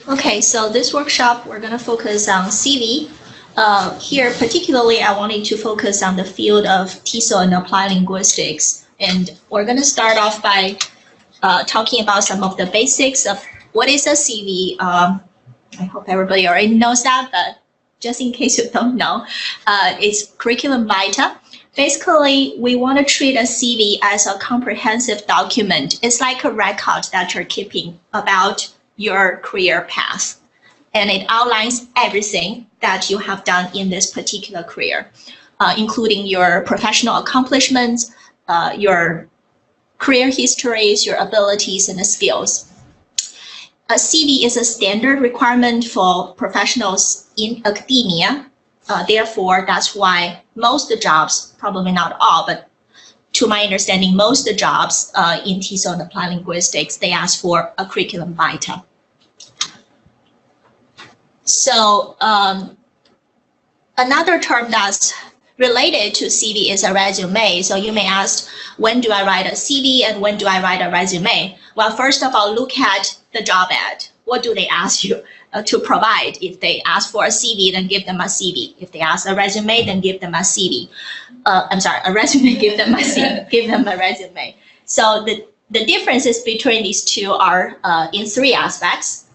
Okay, so this workshop, we're going to focus on CV. Here, particularly, I wanted to focus on the field of TESOL and applied linguistics. And we're going to start off by talking about some of the basics of what is a CV. I hope everybody already knows that, but just in case you don't know, it's curriculum vitae. Basically, we want to treat a CV as a comprehensive document. It's like a record that you're keeping about your career path. And it outlines everything that you have done in this particular career, including your professional accomplishments, your career histories, your abilities, and the skills. A CV is a standard requirement for professionals in academia. Therefore, that's why most jobs, probably not all, but to my understanding, most jobs in TESOL and applied linguistics, they ask for a curriculum vitae. So another term that's related to CV is a resume. So you may ask, when do I write a CV and when do I write a resume? Well, first of all, look at the job ad. What do they ask you to provide? If they ask for a CV, then give them a CV. If they ask a resume, then give them a CV. I'm sorry, a resume, give them a CV, give them a resume. So the differences between these two are in three aspects.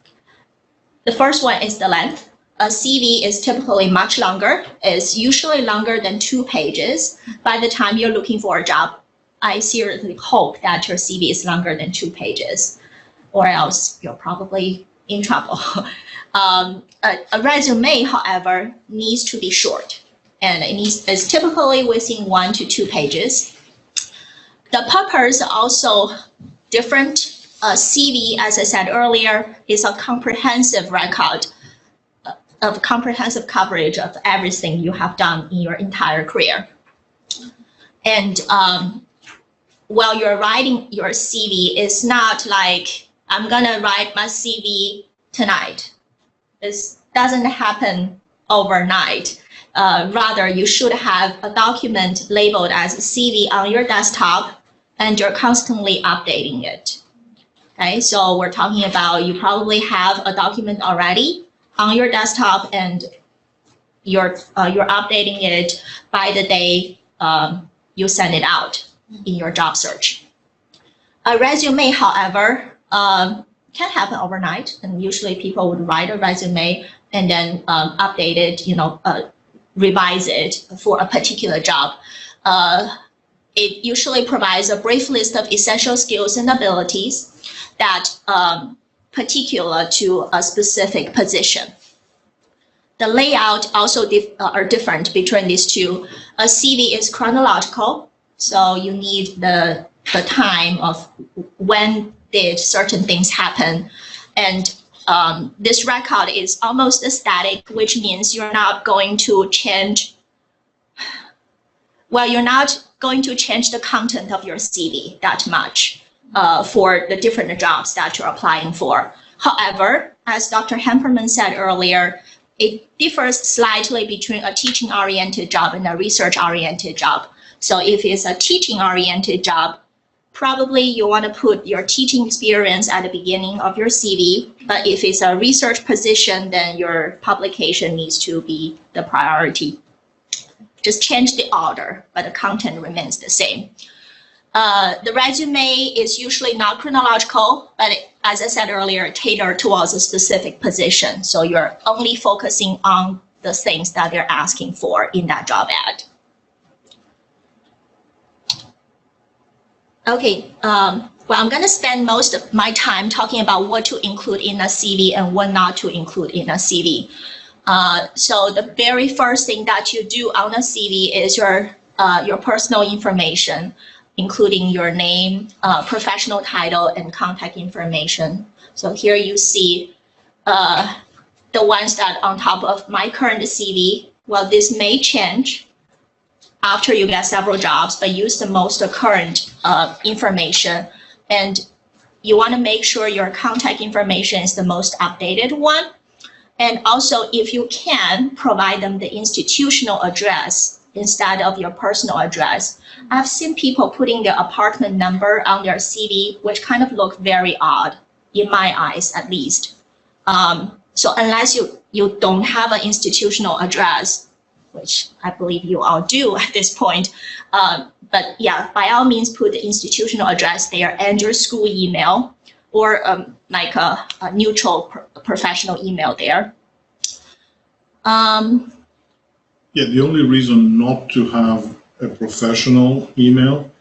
The first one is the length. A CV is typically much longer. It's usually longer than 2 pages. By the time you're looking for a job, I seriously hope that your CV is longer than 2 pages, or else you're probably in trouble. A resume, however, needs to be short, and it's typically within 1 to 2 pages. The purpose are also different. A CV, as I said earlier, is a comprehensive record of comprehensive coverage of everything you have done in your entire career. And while you're writing your CV, it's not like, I'm gonna write my CV tonight. This doesn't happen overnight. Rather, you should have a document labeled as a CV on your desktop, and you're constantly updating it. Okay, so we're talking about you probably have a document already on your desktop, and you're updating it by the day you send it out in your job search. A resume, however, can happen overnight, and usually people would write a resume and then update it, revise it for a particular job. It usually provides a brief list of essential skills and abilities that particular to a specific position. The layout also are different between these two. A CV is chronological, so you need the time of when did certain things happen. And this record is almost static, which means you're not going to change, you're not going to change the content of your CV that much for the different jobs that you're applying for. However, as Dr. Hemperman said earlier, it differs slightly between a teaching-oriented job and a research-oriented job. So if it's a teaching-oriented job, probably you want to put your teaching experience at the beginning of your CV. But if it's a research position, then your publication needs to be the priority. Just change the order, but the content remains the same. The resume is usually not chronological, but as I said earlier, tailored towards a specific position. So you're only focusing on the things that they're asking for in that job ad. Okay, well, I'm going to spend most of my time talking about what to include in a CV and what not to include in a CV. So the very first thing that you do on a CV is your personal information, including your name, professional title, and contact information. So here you see the ones that on top of my current CV. Well, this may change after you get several jobs, but use the most current information. And you want to make sure your contact information is the most updated one. And also, if you can, provide them the institutional address instead of your personal address. I've seen people putting their apartment number on their CV, which kind of look very odd, in my eyes at least. So unless you don't have an institutional address, which I believe you all do at this point, but yeah, by all means put the institutional address there and your school email, or like a neutral professional email there. Yeah, the only reason not to have a professional email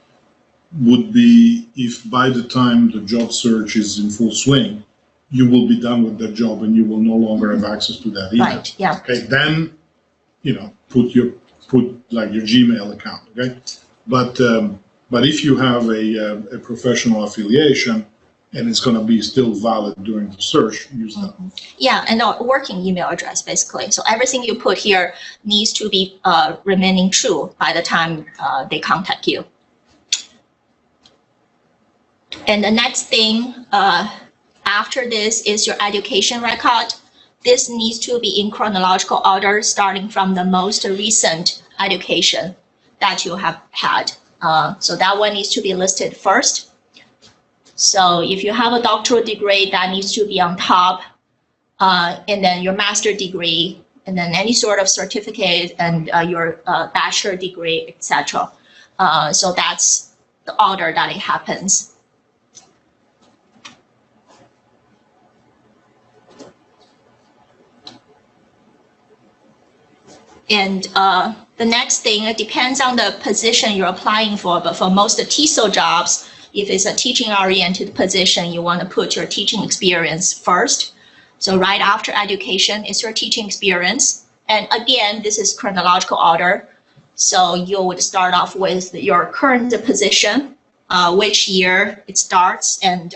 would be if by the time the job search is in full swing, you will be done with that job and you will no longer have access to that email. Right, yeah. Okay, then, put like your Gmail account, okay? But if you have a professional affiliation and it's going to be still valid during the search, use that. Yeah, and a working email address, basically. So everything you put here needs to be remaining true by the time they contact you. And the next thing after this is your education record. This needs to be in chronological order, starting from the most recent education that you have had. So that one needs to be listed first. So if you have a doctoral degree, that needs to be on top, and then your master degree, and then any sort of certificate, and your bachelor degree, etc. So that's the order that it happens. And the next thing, it depends on the position you're applying for, but for most TESOL jobs, if it's a teaching-oriented position, you want to put your teaching experience first. So right after education is your teaching experience. And again, this is chronological order. So you would start off with your current position, which year it starts, and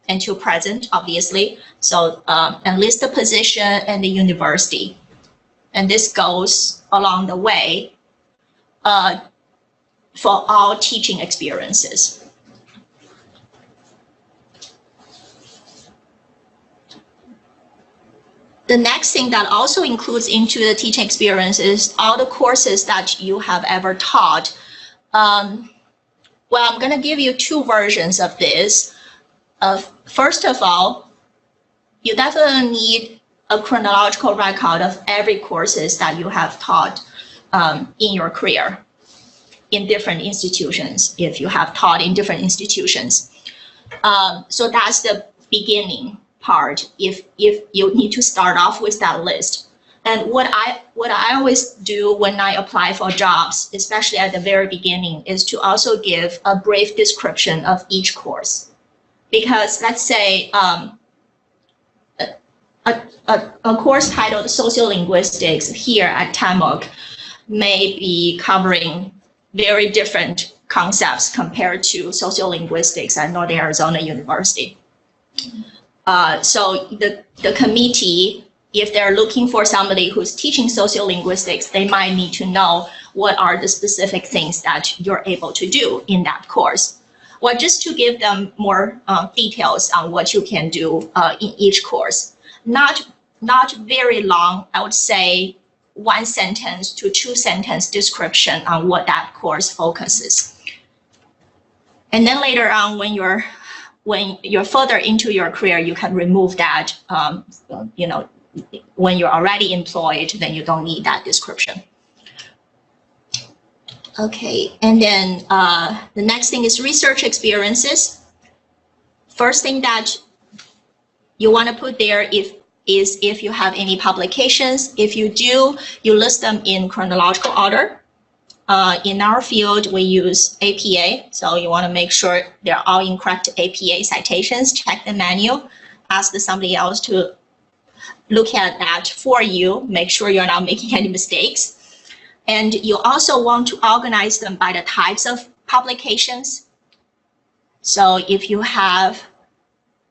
until present, obviously. So and list the position and the university. And this goes along the way for all teaching experiences. The next thing that also includes into the teaching experience is all the courses that you have ever taught. Well, I'm going to give you two versions of this. First of all, you definitely need a chronological record of every courses that you have taught in your career in different institutions, if you have taught in different institutions. So that's the beginning part, if you need to start off with that list. And what I always do when I apply for jobs, especially at the very beginning, is to also give a brief description of each course. Because let's say a course titled Sociolinguistics here at TAMOC may be covering very different concepts compared to sociolinguistics at Northern Arizona University. So the committee, if they're looking for somebody who's teaching sociolinguistics, they might need to know what are the specific things that you're able to do in that course. Well, just to give them more details on what you can do in each course. Not very long, I would say 1 sentence to 2 sentence description on what that course focuses. And then later on, when you're further into your career, you can remove that. When you're already employed, then you don't need that description. Okay, and then the next thing is research experiences. First thing that you want to put there is if you have any publications. If you do, you list them in chronological order. In our field, we use APA, so you want to make sure they're all in correct APA citations. Check the manual, ask somebody else to look at that for you, make sure you're not making any mistakes. And you also want to organize them by the types of publications. So if you have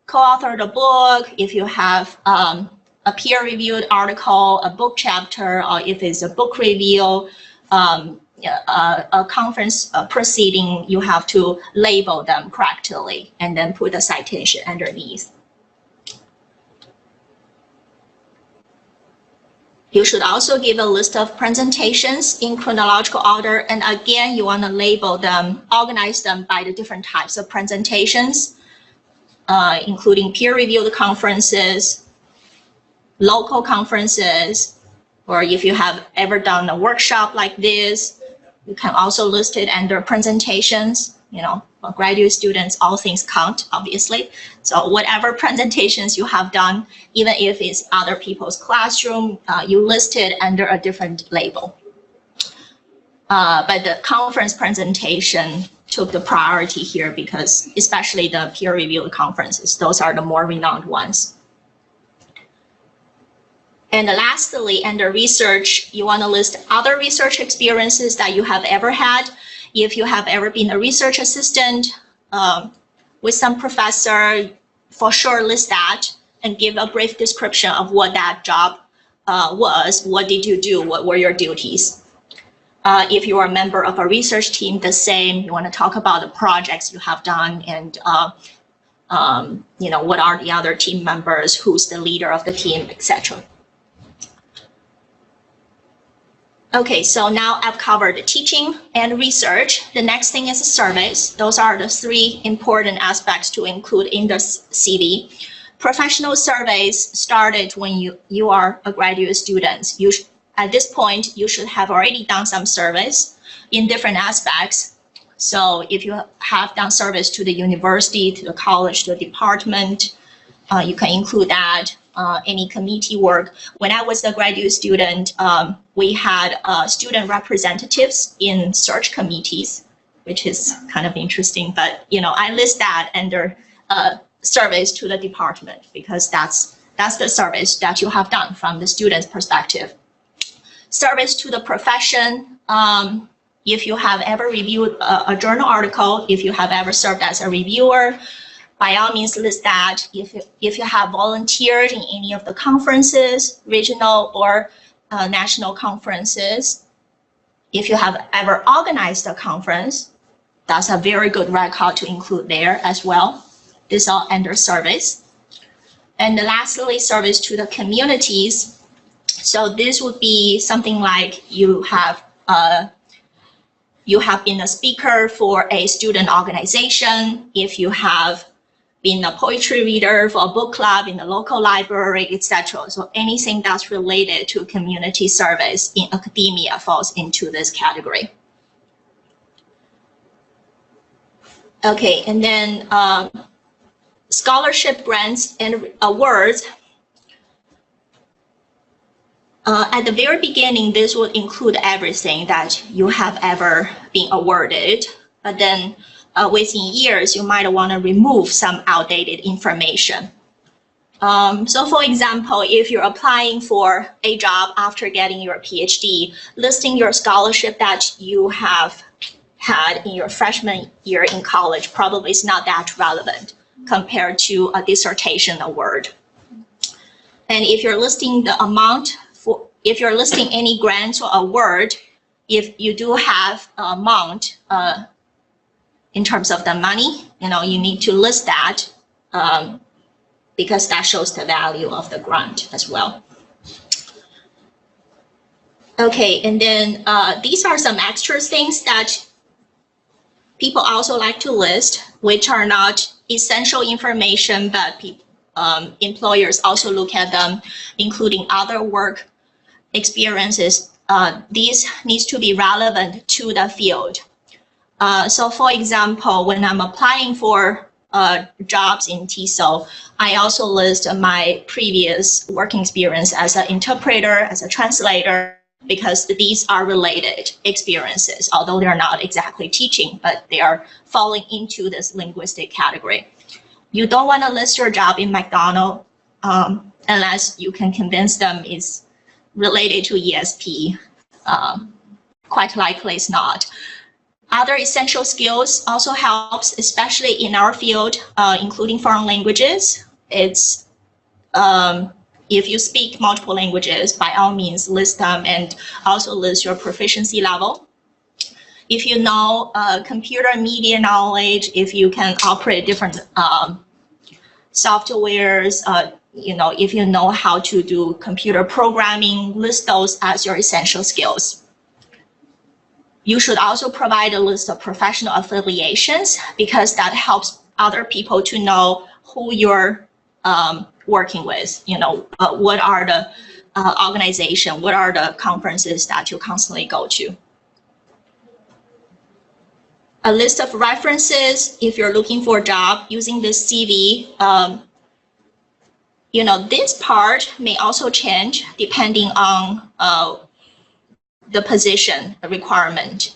co-authored a book, if you have a peer-reviewed article, a book chapter, or if it's a book review, a conference proceeding, you have to label them correctly and then put a citation underneath. You should also give a list of presentations in chronological order. And again, you want to label them, organize them by the different types of presentations, including peer-reviewed conferences, local conferences, or if you have ever done a workshop like this, you can also list it under presentations. You know, for graduate students, all things count, obviously. So whatever presentations you have done, even if it's other people's classroom, you list it under a different label. But the conference presentation took the priority here because especially the peer-reviewed conferences, those are the more renowned ones. And lastly, under research, you want to list other research experiences that you have ever had. If you have ever been a research assistant with some professor, for sure list that and give a brief description of what that job was. What did you do? What were your duties? If you are a member of a research team, the same. You want to talk about the projects you have done and you know, what are the other team members, who's the leader of the team, etc. Okay, so now I've covered the teaching and research. The next thing is surveys. Those are the three important aspects to include in the CV. Professional surveys started when you are a graduate student. At this point, you should have already done some surveys in different aspects. So if you have done surveys to the university, to the college, to the department, you can include that. Any committee work. When I was a graduate student, we had student representatives in search committees, which is kind of interesting. But you know, I list that under surveys to the department because that's the surveys that you have done from the student's perspective. Surveys to the profession. If you have ever reviewed a journal article, if you have ever served as a reviewer, by all means list that. If you have volunteered in any of the conferences, regional or national conferences, if you have ever organized a conference, that's a very good record to include there as well. This all under surveys. And lastly, service to the communities. So this would be something like you have been a speaker for a student organization, if you have been a poetry reader for a book club in the local library, etc. So anything that's related to community service in academia falls into this category. Okay, and then scholarship grants and awards. At the very beginning, this would include everything that you have ever been awarded, but then within years, you might want to remove some outdated information. So for example, if you're applying for a job after getting your PhD, listing your scholarship that you have had in your freshman year in college probably is not that relevant compared to a dissertation award. And if you're listing the amount if you're listing any grants or award, if you do have amount in terms of the money, you know, you need to list that because that shows the value of the grant as well. Okay, and then these are some extra things that people also like to list, which are not essential information, but employers also look at them, including other work experiences. These needs to be relevant to the field. So for example, when I'm applying for jobs in TESOL, I also list my previous working experience as an interpreter, as a translator, because these are related experiences, although they're not exactly teaching, but they are falling into this linguistic category. You don't want to list your job in McDonald's unless you can convince them it's related to ESP. Quite likely it's not. Other essential skills also helps, especially in our field, including foreign languages. It's if you speak multiple languages, by all means list them and also list your proficiency level. If you know computer and media knowledge, if you can operate different softwares, you know, if you know how to do computer programming, list those as your essential skills. You should also provide a list of professional affiliations because that helps other people to know who your working with. What are the organization, what are the conferences that you constantly go to. A list of references, if you're looking for a job using this CV, this part may also change depending on the position requirement.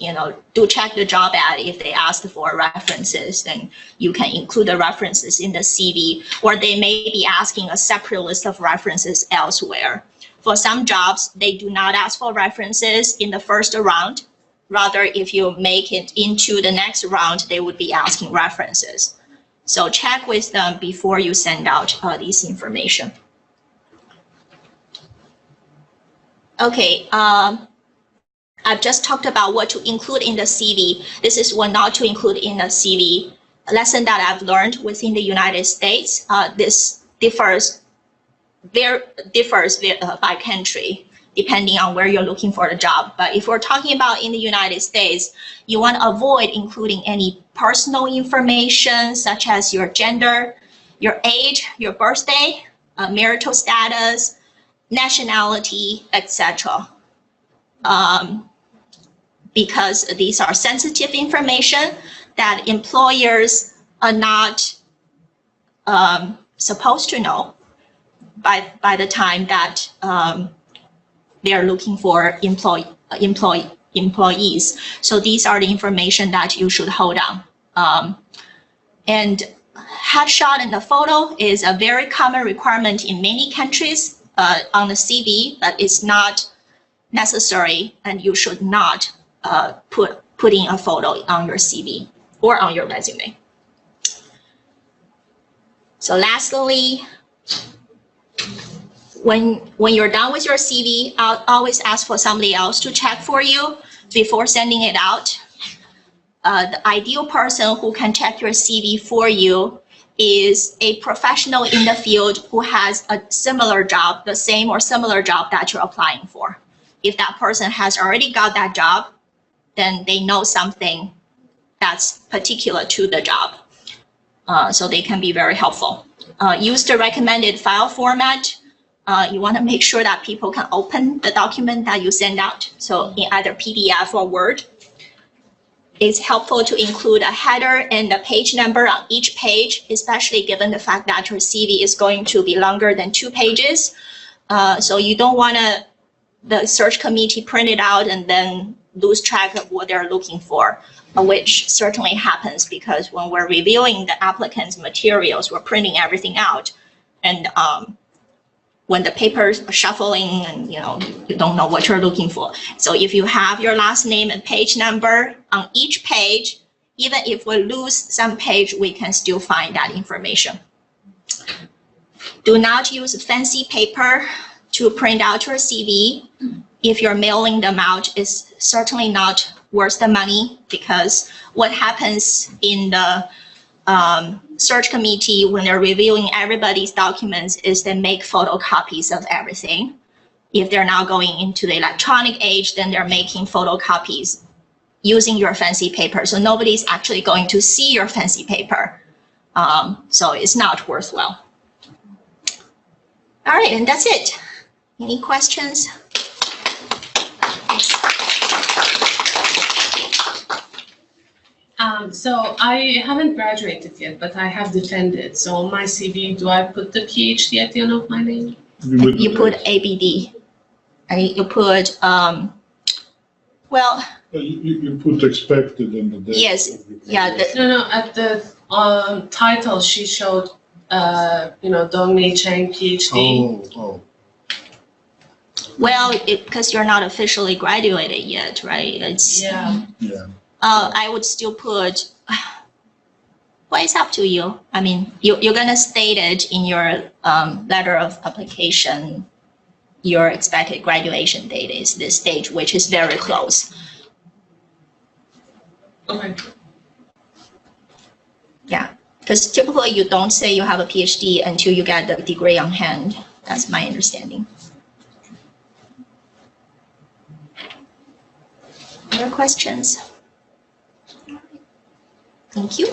Do check the job ad. If they ask for references, then you can include the references in the CV, or they may be asking a separate list of references elsewhere. For some jobs, they do not ask for references in the first round. Rather, if you make it into the next round, they would be asking references. So check with them before you send out this information. Okay, I've just talked about what to include in the CV. This is what not to include in the CV. A lesson that I've learned within the United States. This differs by country, depending on where you're looking for the job. But if we're talking about in the United States, you want to avoid including any personal information such as your gender, your age, your birthday, marital status, nationality, etc. Because these are sensitive information that employers are not supposed to know by the time that they are looking for employees. So these are the information that you should hold on. And headshot in the photo is a very common requirement in many countries on the CV, but it's not necessary, and you should not put in a photo on your CV or on your resume. So lastly, when you're done with your CV, I'll always ask for somebody else to check for you before sending it out. The ideal person who can check your CV for you is a professional in the field who has a similar job, the same or similar job that you're applying for. If that person has already got that job, then they know something that's particular to the job. So they can be very helpful. Use the recommended file format. You want to make sure that people can open the document that you send out. So in either PDF or Word. It's helpful to include a header and a page number on each page, especially given the fact that your CV is going to be longer than 2 pages. So you don't want the search committee print it out and then lose track of what they're looking for, which certainly happens because when we're reviewing the applicant's materials, we're printing everything out. And when the paper's shuffling and you don't know what you're looking for. So if you have your last name and page number on each page, even if we lose some page, we can still find that information. Do not use fancy paper to print out your CV. If you're mailing them out, it's certainly not worth the money, because what happens in the search committee when they're reviewing everybody's documents is they make photocopies of everything. If they're now going into the electronic age, then they're making photocopies using your fancy paper. So nobody's actually going to see your fancy paper. So it's not worthwhile. All right, and that's it. Any questions? So I haven't graduated yet, but I have defended. So on my CV, do I put the PhD at the end of my name? You put ABD. You put, well. You put expected in the date. Yes, yeah. No, at the title she showed, Dong-Mi Cheng, PhD. Oh. Well, because you're not officially graduated yet, right? Yeah. I would still put, well, it's up to you. I mean, you're gonna state it in your letter of application. Your expected graduation date is this stage, which is very close. Okay. Yeah, because typically you don't say you have a PhD until you get the degree on hand. That's my understanding. Other questions? Thank you.